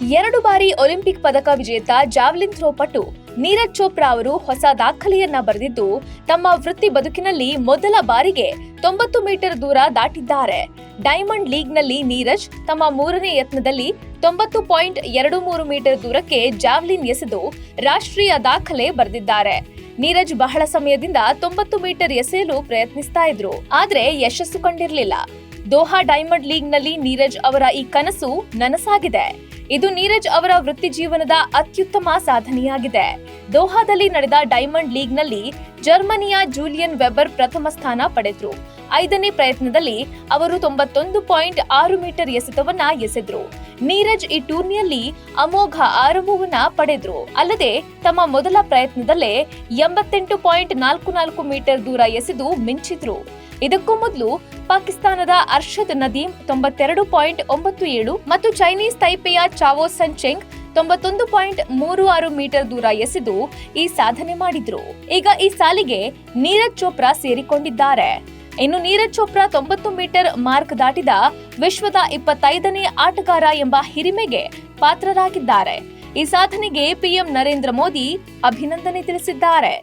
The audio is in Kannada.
2 ಬಾರಿ ಒಲಿಂಪಿಕ್ ಪದಕ ವಿಜೇತ ಜಾವ್ಲಿನ್ ಥ್ರೋ ಪಟು ನೀರಜ್ ಚೋಪ್ರಾ ಅವರು ಹೊಸ ದಾಖಲೆಯನ್ನ ಬರೆದಿದ್ದು ತಮ್ಮ ವೃತ್ತಿ ಬದುಕಿನಲ್ಲಿ ಮೊದಲ ಬಾರಿಗೆ 90 ಮೀಟರ್ ದೂರ ದಾಟಿದ್ದಾರೆ. ಡೈಮಂಡ್ ಲೀಗ್ನಲ್ಲಿ ನೀರಜ್ ತಮ್ಮ 3ನೇ ಯತ್ನದಲ್ಲಿ 90.23 ಮೀಟರ್ ದೂರಕ್ಕೆ ಜಾವ್ಲಿನ್ ಎಸೆದು ರಾಷ್ಟ್ರೀಯ ದಾಖಲೆ ಬರೆದಿದ್ದಾರೆ. ನೀರಜ್ ಬಹಳ ಸಮಯದಿಂದ 90 ಮೀಟರ್ ಎಸೆಯಲು ಪ್ರಯತ್ನಿಸ್ತಾ ಇದ್ರು, ಆದ್ರೆ ಯಶಸ್ಸು ಕಂಡಿರಲಿಲ್ಲ. ದೋಹಾ ಡೈಮಂಡ್ ಲೀಗ್ನಲ್ಲಿ ನೀರಜ್ ಅವರ ಈ ಕನಸು ನನಸಾಗಿದೆ. ಇದು ನೀರಜ್ ಅವರ ವೃತ್ತಿ ಜೀವನದ ಅತ್ಯುತ್ತಮ ಸಾಧನೆಯಾಗಿದೆ. ದೋಹಾದಲ್ಲಿ ನಡೆದ ಡೈಮಂಡ್ ಲೀಗ್ನಲ್ಲಿ ಜರ್ಮನಿಯ ಜೂಲಿಯನ್ ವೆಬರ್ ಪ್ರಥಮ ಸ್ಥಾನ ಪಡೆದ್ರು. 5ನೇ ಪ್ರಯತ್ನದಲ್ಲಿ ಅವರು 91.6 ಮೀಟರ್ ಎಸೆತವನ್ನ ಎಸೆದ್ರು. ನೀರಜ್ ಈ ಟೂರ್ನಿಯಲ್ಲಿ ಅಮೋಘ ಆರಂಭವನ್ನ ಪಡೆದ್ರು. ಅಲ್ಲದೆ ತಮ್ಮ ಮೊದಲ ಪ್ರಯತ್ನದಲ್ಲೇ 88.44 ಮೀಟರ್ ದೂರ ಎಸೆದು ಮಿಂಚಿದ್ರು. ಇದಕ್ಕೂ ಮೊದಲು ಪಾಕಿಸ್ತಾನದ ಅರ್ಷದ್ ನದೀಮ್ 92.97 ಮತ್ತು ಚೈನೀಸ್ ತೈಪೆಯ ಚಾವೋ ಸನ್ ಚೆಂಗ್ 91.36 ಮೀಟರ್ ದೂರ ಎಸೆದು ಈ ಸಾಧನೆ ಮಾಡಿದ್ರು. ಈಗ ಈ ಸಾಲಿಗೆ ನೀರಜ್ ಚೋಪ್ರಾ ಸೇರಿಕೊಂಡಿದ್ದಾರೆ. ಇನ್ನು ನೀರಜ್ ಚೋಪ್ರಾ 90 ಮೀಟರ್ ಮಾರ್ಕ್ ದಾಟಿದ ವಿಶ್ವದ 25ನೇ ಆಟಗಾರ ಎಂಬ ಹಿರಿಮೆಗೆ ಪಾತ್ರರಾಗಿದ್ದಾರೆ. ಈ ಸಾಧನೆಗೆ ಪಿಎಂ ನರೇಂದ್ರ ಮೋದಿ ಅಭಿನಂದನೆ ತಿಳಿಸಿದ್ದಾರೆ.